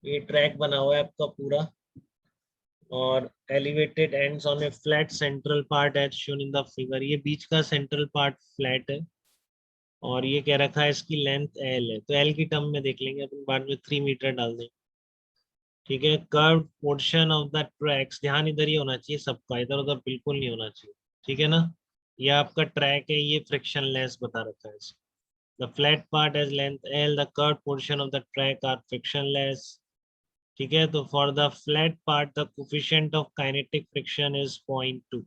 ये ट्रैक बना हुआ है आपका पूरा, और elevated ends on a flat central part as shown in the figure. ये बीच का सेंट्रल पार्ट फ्लैट है, और ये कह रखा है इसकी लेंथ एल है, तो एल की टर्म में देख लेंगे अपन बाद में, 3 मीटर डाल देंगे। ठीक है, curve portion of the tracks, ध्यान इधर ही होना चाहिए सबका, इधर उधर बिल्कुल नहीं होना चाहिए। ठीक है ना, ये आपका ट्रैक है, ये फ्रिक्शनलेस बता रखा है। The flat part as length L, the curve portion of the track are frictionless. ठीक है, तो for the flat part the coefficient of kinetic friction is 0.2।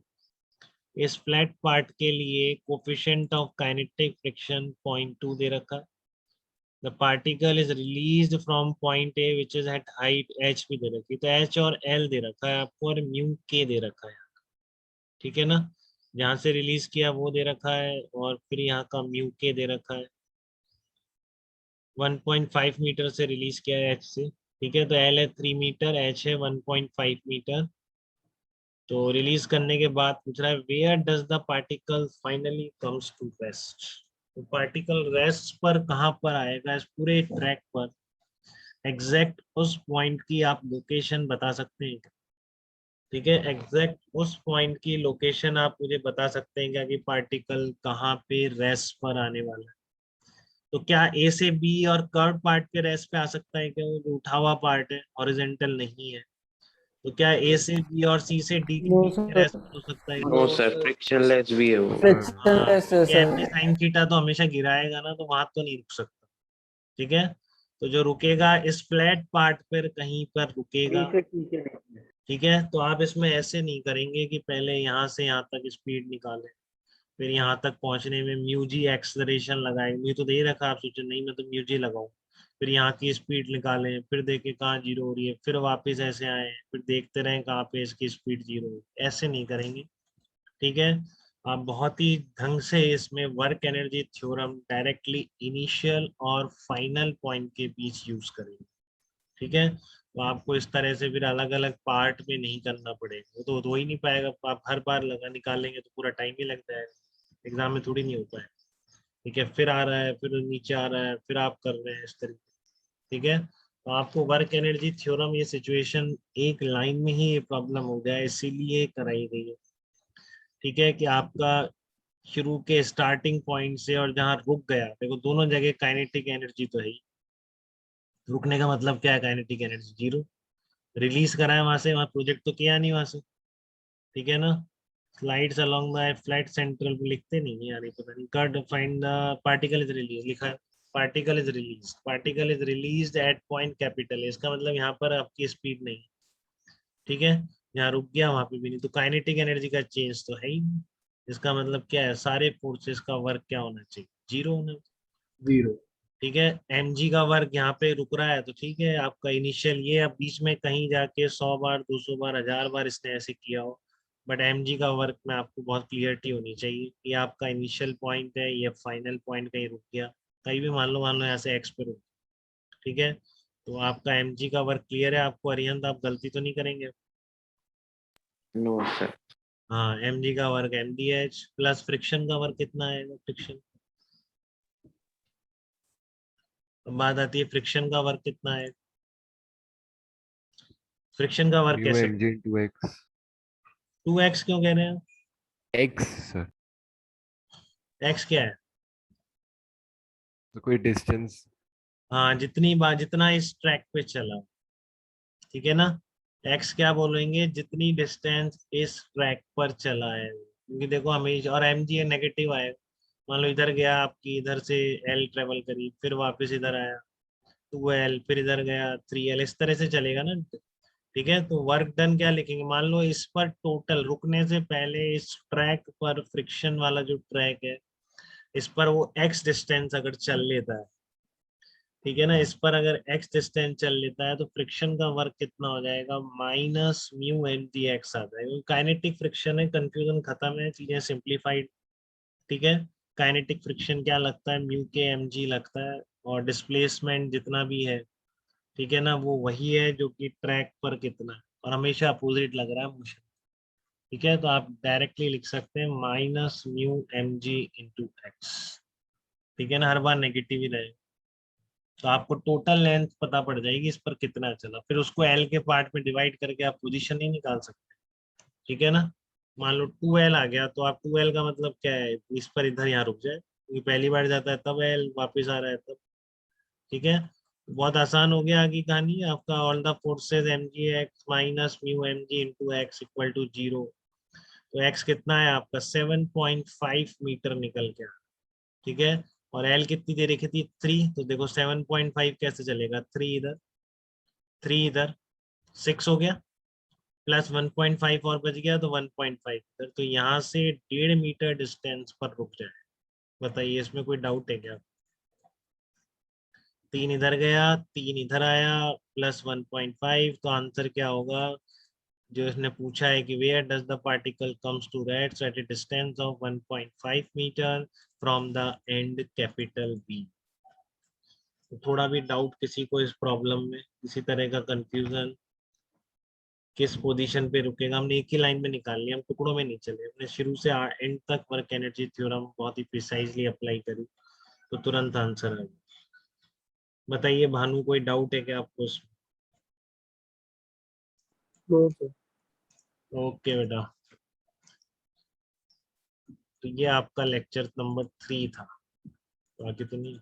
इस फ्लैट पार्ट के लिए कोफिशिएंट ऑफ काइनेटिक फ्रिक्शन 0.2 दे रखा है। The particle is released from point A which is at height h भी दे रखी है, तो h और l दे रखा है आपको, और म्यू k दे रखा है। ठीक है ना, जहाँ से रिलीज किया वो दे रखा है, और फिर यहाँ का म्यू k दे रखा है। 1.5 मीटर से रिलीज किया है h से। ठीक है, तो l है 3 मीटर, h है 1.5 मीटर। तो रिलीज करने के बाद पूछ रहा है where does the particle finally comes to rest. तो पार्टिकल रेस्ट पर कहाँ पर आएगा, इस पूरे ट्रैक पर एग्जैक्ट उस पॉइंट की आप लोकेशन बता सकते हैं क्या? ठीक है, एग्जैक्ट उस पॉइंट की लोकेशन आप मुझे बता सकते हैं क्या कि पार्टिकल कहाँ पे रेस्ट पर आने वाला है? तो क्या ए से बी और कर्व पार्ट पे रेस्ट पे आ सकता है क्या? वो जो उठा हुआ पार्ट है, हॉरिजॉन्टल नहीं है। तो क्या ए से बी और सी से डी के नो बीच में सर, रेस्ट हो सकता है क्या? नो सर, फ्रिक्शनलेस भी है वो। हाँ, फ्रिक्शनलेस है क्योंकि m g sir. Sine theta तो हमेशा गिराएगा ना, तो वहां तो नहीं रुक सकता। ठीक है, तो जो रुकेगा इस फ्लैट पार्ट पर कहीं पर रुकेगा। ठीक है, तो आप इसमें ऐसे नहीं करेंगे कि पहले यहाँ से यहाँ तक स्पीड निकालें, फिर यहाँ तक पहुंचने में म्यू जी एक्सलरेशन लगाएंगे, म्यू तो दे ही रखा, आप सोचे नहीं मैं तो म्यू जी लगाऊं, फिर यहाँ की स्पीड निकालें, फिर देखें कहाँ जीरो हो रही है, फिर वापस ऐसे आए, फिर देखते रहें कहाँ पे इसकी स्पीड जीरो हो, ऐसे नहीं करेंगे। ठीक है, आप बहुत ही ढंग से इसमें work energy theorem directly initial और फाइनल पॉइंट के बीच यूज करेंगे। ठीक है, तो आपको इस तरह से फिर अलग अलग पार्ट में नहीं करना पड़ेगा, वो तो हो ही नहीं पाएगा, आप हर बार लगा निकालेंगे तो पूरा टाइम ही लग जाएगा, एग्जाम में थोड़ी नहीं होता है। ठीक है, फिर आ रहा है, फिर नीचे आ रहा है, फिर आप कर रहे हैं इस तरीके। ठीक है, तो आपको वर्क एनर्जी थ्योरम, ये सिचुएशन एक लाइन में ही ये प्रॉब्लम हो गया है, इसीलिए कराई गई है। ठीक है, कि आपका शुरू के स्टार्टिंग पॉइंट से और जहाँ रुक गया, देखो दोनों जगह काइनेटिक एनर्जी तो है ही। रुकने का मतलब क्या है, काइनेटिक एनर्जी जीरो। रिलीज करा है वहां से, वहां प्रोजेक्ट तो किया नहीं वहां से। ठीक है ना, slides along the flat central लिखते नहीं है यार, ये पता नहीं। Cut find the particle is release लिखा है, particle is release at point capital, इसका मतलब यहाँ पर आपकी स्पीड नहीं है। ठीक है, यहाँ रुक गया वहां पे भी नहीं, तो काइनेटिक एनर्जी का चेंज तो है ही नहीं। इसका मतलब क्या है, सारे फोर्सेस का वर्क क्या होना चाहिए, जीरो होना चाहिए, जीरो। ठीक है, mg का वर्क यहाँ पे रुक रहा है, तो ठीक है आपका इनिशियल ये, अब बीच में कहीं जाके 100 बार 200 बार 1000 बार इसने ऐसे किया हो, बट mg का वर्क में आपको बहुत क्लियरिटी होनी चाहिए कि आपका इनिशियल पॉइंट है, ये फाइनल पॉइंट कहीं रुक गया, कहीं भी मान लो यहाँ से x पे रुक। ठीक है, तो आपका mg का वर्क क्लियर है आपको, अरिहंत आप गलती तो नहीं करेंगे? No sir. हाँ, mg का वर्क mdh प्लस फ्रिक्शन का वर्क कितना आएगा, फ्रिक्शन। अब बात आती है फ्रिक्शन का वर्क कितना है, फ्रिक्शन का वर्क म्यू कैसे? M g into x. 2x क्यों कह रहे हैं? एक्स सर, x क्या है? तो कोई डिस्टेंस। हाँ, जितनी बार जितना इस ट्रैक पे चला। ठीक है ना, x क्या बोलेंगे, जितनी डिस्टेंस इस ट्रैक पर चला है, क्योंकि देखो हमें, और एम जी नेगेटिव आएगा। मान लो इधर गया आपकी, इधर से l ट्रेवल करी, फिर वापस इधर आया 2l, फिर इधर गया 3l, इस तरह से चलेगा ना। ठीक है, तो वर्क डन क्या लिखेंगे, मान लो इस पर टोटल रुकने से पहले इस ट्रैक पर, फ्रिक्शन वाला जो ट्रैक है, इस पर वो x डिस्टेंस अगर चल लेता है, ठीक है ना, इस पर अगर x डिस्टेंस चल लेता है, तो फ्रिक्शन का वर्क कितना हो जाएगा, minus mu m d x आता है। काइनेटिक फ्रिक्शन है, कंफ्यूजन खत्म है, चीजें सिंप्लीफाइड। ठीक है, काइनेटिक फ्रिक्शन क्या लगता है, म्यू के एम जी लगता है, और डिस्प्लेसमेंट जितना भी है, ठीक है ना, वो वही है जो कि ट्रैक पर कितना है, और हमेशा अपोजिट लग रहा है मोशन। ठीक है, तो आप डायरेक्टली लिख सकते हैं minus mu m g into x. ठीक है ना, हर बार नेगेटिव ही रहेगा। तो आपको टोटल लेंथ पता पड़ जाएगी इस पर कितना चला, फिर उसको एल के पार्ट में डिवाइड करके आप पोजीशन ही निकाल सकते हैं। ठीक है ना, मान लो 2L आ गया तो आप 2L का मतलब क्या है, इस पर इधर यहाँ रुक जाए क्योंकि पहली बार जाता है तब L वापस आ रहा है तब। ठीक है, बहुत आसान हो गया आगे कहानी आपका। All the forces mg x minus mu mg into x equal to 0। तो x कितना है आपका 7.5 मीटर निकल गया। ठीक है, और L कितनी दे रखी थी 3, तो देखो 7.5 कैसे चलेगा, 3 इधर 3 इधर 6 हो गया, प्लस 1.5 और बच गया तो 1.5 इधर, तो यहाँ से 1.5 मीटर डिस्टेंस पर रुक जाए। बताइए इसमें कोई डाउट है क्या? 3 इधर गया 3 इधर आया प्लस 1.5, तो आंसर क्या होगा जो इसने पूछा है कि where does the particle comes to rest at a distance of 1.5 metre from the end capital B. तो थोड़ा भी डाउट किसी को इस प्रॉब्लम में, किसी तरह का कंफ्यूजन, किस पोजीशन पे रुकेगा, हमने एक ही लाइन में निकाल लिया, हम टुकड़ों में नहीं चले, हमने शुरू से एंड तक वर्क एनर्जी थ्योरम बहुत ही प्रिसाइजली अप्लाई करी, तो तुरंत आंसर है। बताइए भानु कोई डाउट है क्या आपको उसमें? ओके बेटा, तो ये आपका लेक्चर नंबर 3 था, बाकी तो नहीं।